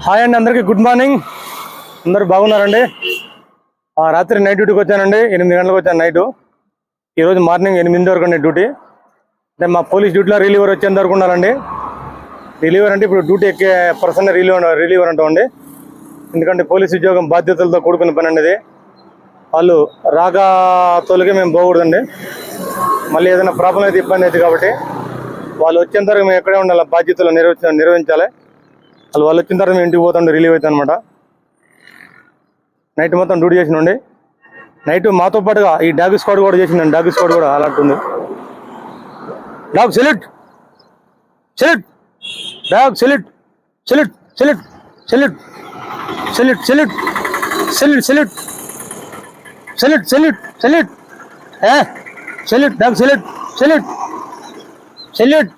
Hi అండి, అందరికీ good morning. అందరూ బాగున్నారండి. రాత్రి నైట్ డ్యూటీకి వచ్చానండి. 8 గంటలకు వచ్చాను నైటు. ఈరోజు మార్నింగ్ 8 వరకు అండి డ్యూటీ. అంటే మా పోలీస్ డ్యూటీలో రిలీవర్ వచ్చేంత వరకు ఉండాలండి. రిలీవర్ అంటే ఇప్పుడు డ్యూటీ ఎక్కే పర్సన్ రిలీవర్ అంటామండి. ఎందుకంటే పోలీస్ ఉద్యోగం బాధ్యతలతో కూడుకున్న పని అండి. వాళ్ళు రాగా తోలికే మేము పోకూడదండి. మళ్ళీ ఏదైనా ప్రాబ్లం అయితే ఇబ్బంది అవుతుంది కాబట్టి వాళ్ళు వచ్చేంత వరకు మేము ఎక్కడే ఉండాలి, బాధ్యతలు నిర్వహించాలి. వాళ్ళు వచ్చిన తర్వాత మేము ఇంటికి పోతుండే రిలీవ్ అవుతాం అనమాట. నైట్ మొత్తం డ్యూటీ చేసినండి. నైట్ మాతో పాటుగా ఈ డాగ్ స్క్వాడ్ కూడా చేసిందండి. డాగ్ స్క్వాడ్ కూడా అలాంటి dog salute salute dog salute salute salute salute salute salute salute salute salute salute salute salute dog salute salute salute